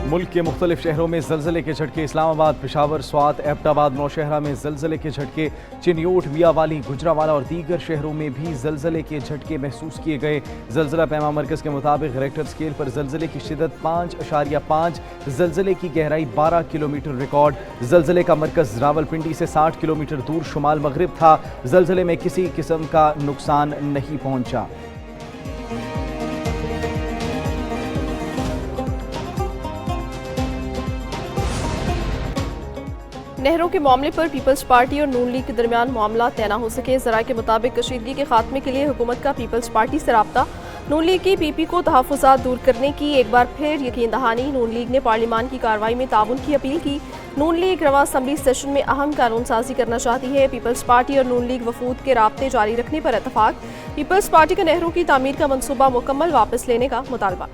मुल्क के मुख्तलिफ शहरों में ज़लज़ले के झटके। इस्लामाबाद, पेशावर, स्वात, एबटाबाद, नौशहरा में ज़लज़ले के झटके। चिन्योट, मियावाली, गुजरावाला और दीगर शहरों में भी ज़लज़ले के झटके महसूस किए गए। ज़लज़ला पैमा मरकज़ के मुताबिक रेक्टर स्केल पर ज़लज़ले की शिद्दत 5.5, ज़लज़ले की गहराई 12 किलोमीटर रिकॉर्ड। ज़लज़ले का मरकज़ रावलपिंडी से 60 किलोमीटर दूर शुमाल मगरिब था। ज़लज़ले में किसी किस्म का नुकसान नहीं पहुंचा। नहरों के मामले पर पीपल्स पार्टी और नून लीग के दरमियान मामला तय न हो सके। ज़राए के मुताबिक कशीदगी के खात्मे के लिए हुकूमत का पीपल्स पार्टी से राब्ता। नून लीग की पीपी को तहफ़्फ़ुज़ात दूर करने की एक बार फिर यकीन दहानी। नून लीग ने पार्लियामान की कार्रवाई में ताउन की अपील की। नून लीग रवा असम्बली सेशन में अहम कानून साजी करना चाहती है। पीपल्स पार्टी और नून लीग वफूद के राब्ते जारी रखने पर इतफाक। पीपल्स पार्टी का नहरों की तामीर का मनसूबा मुकम्मल वापस लेने का मुतालबा।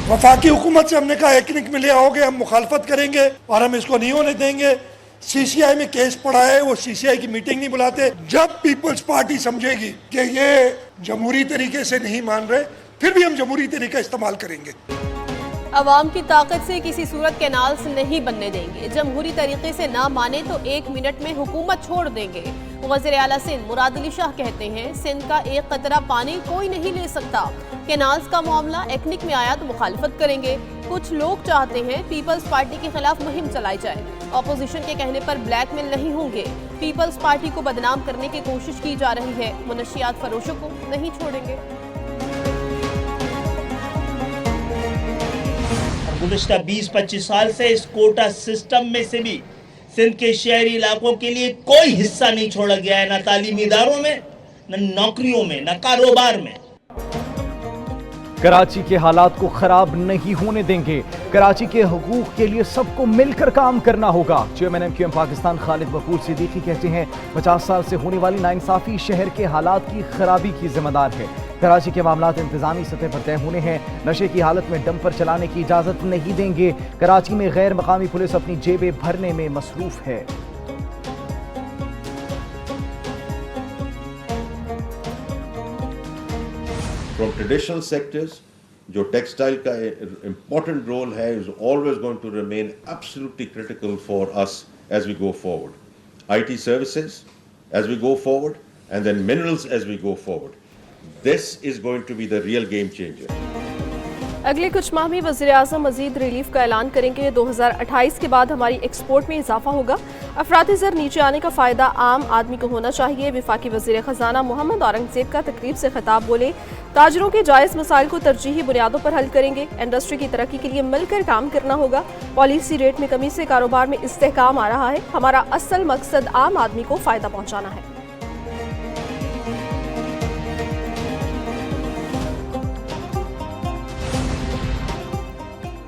वफाकी हुकूमत से हमने कहा एकनिक में ले आओगे, हम मुखालफत करेंगे और हम इसको नहीं होने देंगे। सीसीआई में केस पड़ा है, वो सीसीआई की मीटिंग नहीं बुलाते। जब पीपल्स पार्टी समझेगी कि ये जमहूरी तरीके से नहीं मान रहे, फिर भी हम जमहूरी तरीका इस्तेमाल करेंगे। अवाम की ताकत से किसी सूरत कैनाल्स नहीं बनने देंगे। जमहूरी तरीके से ना माने तो 1 मिनट में हुकूमत छोड़ देंगे। वज़ीर आला सिंध मुराद अली शाह कहते हैं, सिंध का एक कतरा पानी कोई नहीं ले सकता। कैनाल्स का मामला एकनिक में आया तो मुखालफत करेंगे। कुछ लोग चाहते हैं पीपल्स पार्टी के खिलाफ मुहिम चलाई जाए। अपोजिशन के कहने पर ब्लैकमेल नहीं होंगे। पीपल्स पार्टी को बदनाम करने की कोशिश की जा रही है। मुनशियात फरोशों को नहीं छोड़ेंगे। गुज़िश्ता 20-25 साल से इस कोटा सिस्टम में से भी सिंध के शहरी इलाकों के लिए कोई हिस्सा नहीं छोड़ा गया है, न तालीमी इदारों में, न नौकरियों में, न कारोबार में। कराची के हालात को खराब नहीं होने देंगे। कराची के हुकूक के लिए सबको मिलकर काम करना होगा। चेयरमैन MQM पाकिस्तान खालिद बकूर सिद्दीकी कहते हैं, 50 साल से होने वाली नाइंसाफी शहर के हालात की खराबी की जिम्मेदार है। कराची के मामलात इंतजामी सतह पर तय होने हैं। नशे की हालत में डंपर चलाने की इजाजत नहीं देंगे। कराची में गैर मकामी पुलिस अपनी जेबें भरने में मसरूफ है। From traditional sectors, जो टेक्सटाइल का important role है, is always going to remain absolutely critical for us as we go forward. IT services as we go forward, and then minerals as we go forward. This is going to be the real game changer. अगले कुछ माह में वज़ीर-ए-आज़म मज़ीद relief का ऐलान करेंगे। 2028 के बाद हमारी एक्सपोर्ट में इजाफा होगा। अफराती ज़र नीचे आने का फ़ायदा आम आदमी को होना चाहिए। वफाकी वज़ीर ख़ज़ाना मोहम्मद औरंगज़ेब का तकरीब से खिताब बोले, ताजरों के जायज़ मसाइल को तरजीही बुनियादों पर हल करेंगे। इंडस्ट्री की तरक्की के लिए मिलकर काम करना होगा। पॉलिसी रेट में कमी से कारोबार में इस्तेहकाम आ रहा है। हमारा असल मकसद आम आदमी को फ़ायदा पहुँचाना है।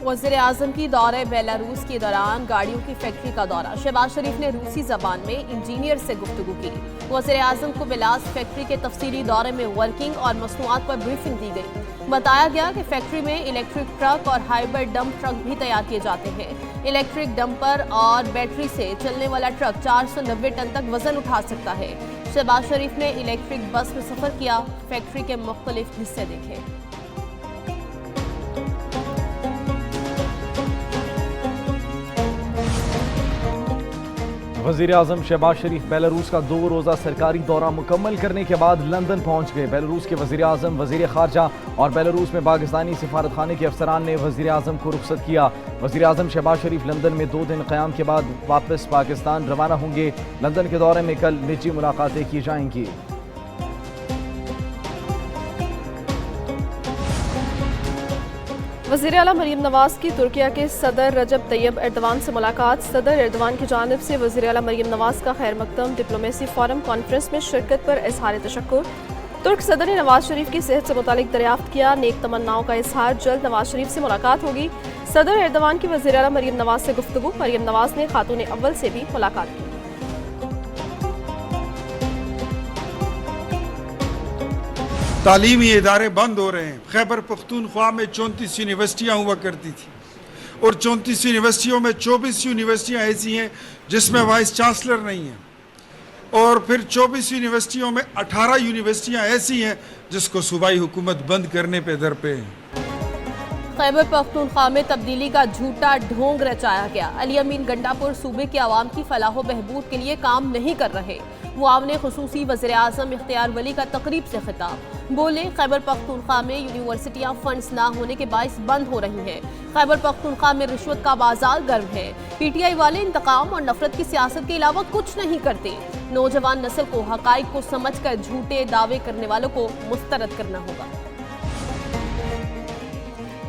वज़ीर आज़म की दौरे बेलारूस के दौरान गाड़ियों की फैक्ट्री का दौरा। शहबाज शरीफ ने रूसी जबान में इंजीनियर से गुफ्तगू की। वज़ीर आज़म को बिलास फैक्ट्री के तफसीली दौरे में वर्किंग और मसनूआत पर ब्रीफिंग दी गई। बताया गया कि फैक्ट्री में इलेक्ट्रिक ट्रक और हाइब्रिड डंप ट्रक भी तैयार किए जाते हैं। इलेक्ट्रिक डंपर और बैटरी से चलने वाला ट्रक 490 टन तक वजन उठा सकता है। शहबाज शरीफ ने इलेक्ट्रिक बस में सफ़र किया, फैक्ट्री के मुख्तलिफ हिस्से देखे। वज़ीर-ए-आज़म शहबाज शरीफ बेलारूस का 2 रोज़ा सरकारी दौरा मुकम्मल करने के बाद लंदन पहुँच गए। बेलारूस के वज़ीर-ए-आज़म, वज़ीर ख़ारजा और बेलारूस में पाकिस्तानी सिफारतखाने के अफसरान ने वज़ीर-ए-आज़म को रुखसत किया। वज़ीर-ए-आज़म शहबाज शरीफ लंदन में 2 दिन क़याम के बाद वापस पाकिस्तान रवाना होंगे। लंदन के दौरे में कल निजी मुलाकातें की जाएंगी। वज़ीर आला मरीम नवाज़ की तुर्किया के सदर रजब तैयब एर्दवान से मुलाकात। सदर एर्दवान की जानिब से वज़ीर आला मरीम नवाज़ का खैर मकदम डिप्लोमेसी फोरम कॉन्फ्रेंस में शिरकत पर इज़हार तशक्कुर। तुर्क सदर ने नवाज शरीफ की सेहत से मुतालिक दरियाफ्त किया। नेक तमन्नाओं का इज़हार, जल्द नवाज शरीफ से मुलाकात होगी। सदर एर्दवान की वज़ीर आला मरीम नवाज़ से गुफ्तगू। मरीम नवाज़ ने खातून अव्वल से भी मुलाकात की। तालीमी इदारे बंद हो रहे हैं। खैबर पख्तूनख्वा में 34 यूनिवर्सिटियाँ हुआ करती थी और 34 यूनिवर्सिटियों में 24 यूनिवर्सिटियाँ ऐसी हैं जिसमें वाइस चांसलर नहीं है और फिर 24 यूनिवर्सिटियों में 18 यूनिवर्सिटियां ऐसी हैं जिसको सूबाई हुकूमत बंद करने पे दर पे है। खैबर पख्तूनख्वा में तब्दीली का झूठा ढोंग रचाया गया। अली अमीन गंडापुर सूबे के आवाम की फलाह बहबूद के लिए काम नहीं कर रहे। मुआवने खुसूसी वज़ीर आज़म इख्तियार वली का तकरीब से खिताब। बोले, खैबर पख्तूनख्वा में यूनिवर्सिटियाँ फंड्स ना होने के बाइस बंद हो रही हैं। खैबर पख्तूनख्वा में रिश्वत का बाजार गर्म है। PTI वाले इंतकाम और नफरत की सियासत के अलावा कुछ नहीं करते। नौजवान नस्ल को हकाइक को समझकर झूठे दावे करने वालों को मुस्तरद करना होगा।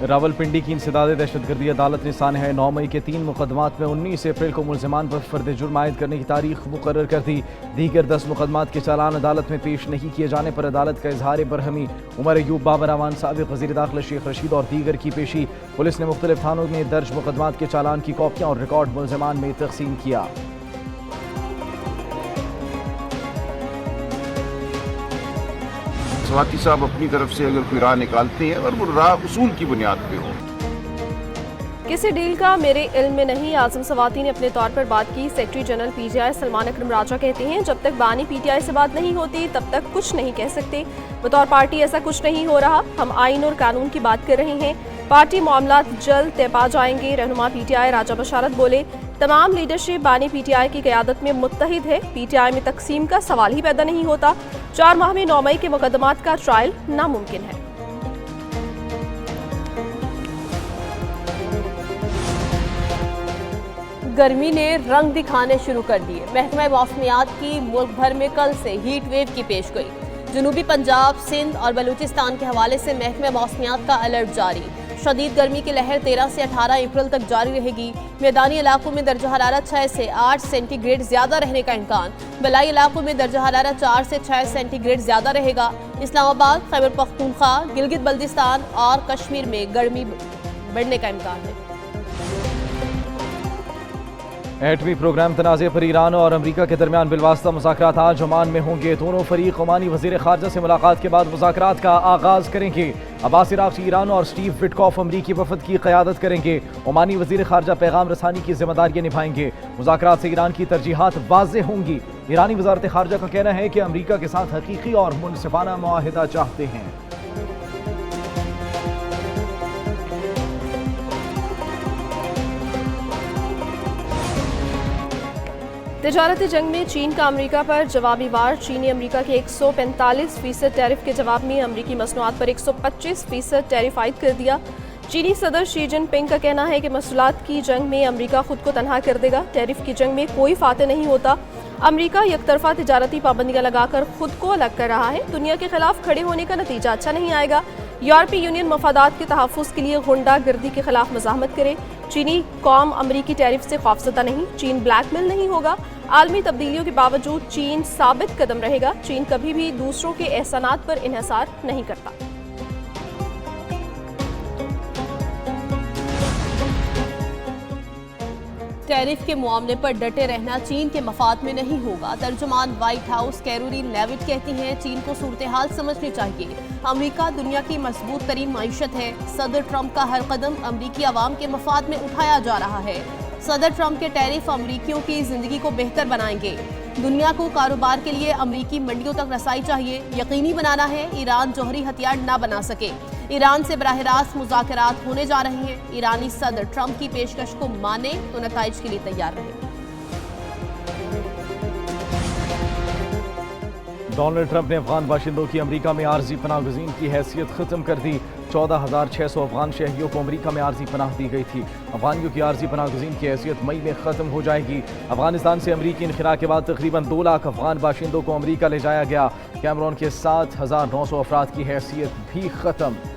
रावलपिंडी की इंसदाद दहशतगर्दी अदालत ने सानहा 9 मई के 3 मुकदमात में 19 अप्रैल को मुलजमान पर फर्द जुर्म आयद करने की तारीख मुकर्रर कर दी। दीगर 10 मुकदमात के चालान अदालत में पेश नहीं किए जाने पर अदालत का इजहार बरहमी। उमर अयूब, बाबर अमान, साबिक वज़ीर दाखिला शेख रशीद और दीगर की पेशी। पुलिस ने मुख्तलिफ थानों में दर्ज मुकदमात के चालान की कॉपियाँ और रिकॉर्ड मुलजमान में तकसीम किया। सवाती साहब अपनी तरफ से अगर कोई राह निकालते हैं और वो राह उसूल की बुनियाद पे हो। किसी डील का मेरे इल्म में नहीं, आजम सवाती ने अपने तौर पर बात की। सेक्रेटरी जनरल PGI सलमान अकरम राजा कहते हैं, जब तक बानी PTI से बात नहीं होती तब तक कुछ नहीं कह सकते। बतौर पार्टी ऐसा कुछ नहीं हो रहा, हम आइन और कानून की बात कर रहे हैं। पार्टी मामलात जल्द तय पा जाएंगे। रहनुमा PTI राजा बशारत बोले, तमाम लीडरशिप बानी PTI की क़यादत में मुत्तहिद है। PTI में तकसीम का सवाल ही पैदा नहीं होता। 4 माह में 9 मई के मुकदमात का ट्रायल नामुमकिन है। गर्मी ने रंग दिखाने शुरू कर दिए। महकमा मौसमियात की मुल्क भर में कल से हीट वेव की पेशगोई। जनूबी पंजाब, सिंध और बलूचिस्तान के हवाले से महकमा मौसमियात का अलर्ट जारी। शदीद गर्मी की लहर 13 से 18 अप्रैल तक जारी रहेगी। मैदानी इलाकों में दर्जा हरारत 6 से 8 सेंटीग्रेड ज्यादा रहने का इम्कान। बलाई इलाकों में दर्जा हरारत 4 से 6 सेंटीग्रेड ज्यादा रहेगा। इस्लामाबाद, खैबर पख्तूनख्वा, गिलगित बल्तिस्तान और कश्मीर में गर्मी बढ़ने का इम्कान है। एटमी प्रोग्राम तनाज़े पर ईरान और अमरीका के दरमियान बिलवास्ता मुज़ाकरात आज ओमान में होंगे। दोनों फरीक ओमानी वज़ीर ख़ारजा से मुलाकात के बाद मुज़ाकरात का आगाज़ करेंगे। अब्बास इराक़ची ईरान और स्टीव विटकॉफ अमरीकी वफ़द की क़यादत करेंगे। ओमानी वज़ीर ख़ारजा पैगाम रसानी की जिम्मेदारियाँ निभाएंगे। मुज़ाकरात से ईरान की तरजीहात वाज़ेह होंगी। ईरानी वज़ारत ख़ारजा का कहना है कि अमरीका के साथ हकीकी और मुनसिफ़ाना मुआहिदा चाहते हैं। तिजारती जंग में चीन का अमेरिका पर जवाबी वार। चीनी अमेरिका के 145% टैरिफ के जवाब में अमेरिकी मसनूआत पर 125% टैरिफ आयद कर दिया। चीनी सदर शी जिनपिंग का कहना है कि मसूलात की जंग में अमेरिका खुद को तनहा कर देगा। टैरिफ की जंग में कोई फाते नहीं होता। अमेरिका यकतरफा तिजारती पाबंदियां लगाकर खुद को अलग कर रहा है। दुनिया के खिलाफ खड़े होने का नतीजा अच्छा नहीं आएगा। यूरोपीय यूनियन मफादात के तहफ़्फ़ुज़ के लिए गुंडा गर्दी के खिलाफ मज़ाहमत करे। चीनी कौम अमरीकी टैरिफ से खौफज़दा नहीं। चीन ब्लैकमेल नहीं होगा। आलमी तब्दीलियों के बावजूद चीन साबित कदम रहेगा। चीन कभी भी दूसरों के एहसानात पर इन्हिसार नहीं करता। टैरिफ के मामले पर डटे रहना चीन के मफाद में नहीं होगा। तर्जुमान व्हाइट हाउस कैरोलिन लेविट कहती हैं, चीन को सूरत हाल समझनी चाहिए। अमेरिका दुनिया की मजबूत तरीन मईशत है। सदर ट्रंप का हर कदम अमरीकी अवाम के मफाद में उठाया जा रहा है। सदर ट्रंप के टैरिफ अमरीकियों की जिंदगी को बेहतर बनाएंगे। दुनिया को कारोबार के लिए अमरीकी मंडियों तक रसाई चाहिए। यकीनी बनाना है ईरान जौहरी हथियार ना बना सके। ईरान से बराह रास्त मुज़ाकरात होने जा रहे हैं। ईरानी सदर ट्रंप की पेशकश को माने तो नताइज के लिए तैयार रहे। डोनाल्ड ट्रंप ने अफगान बाशिंदों की अमरीका में आर्जी पनाह गुज़ीन की हैसियत ख़त्म कर दी। 14,600 अफगान शहरियों को अमरीका में आर्जी पनाह दी गई थी। अफगानियों की आर्जी पनाह गुज़ीन की हैसियत मई में ख़त्म हो जाएगी। अफगानिस्तान से अमरीकी इनखिरा के बाद तकरीबन 2 लाख अफगान बाशिंदों को अमरीका ले जाया गया। कैमरून के 7,900 अफराद की हैसियत भी ख़त्म।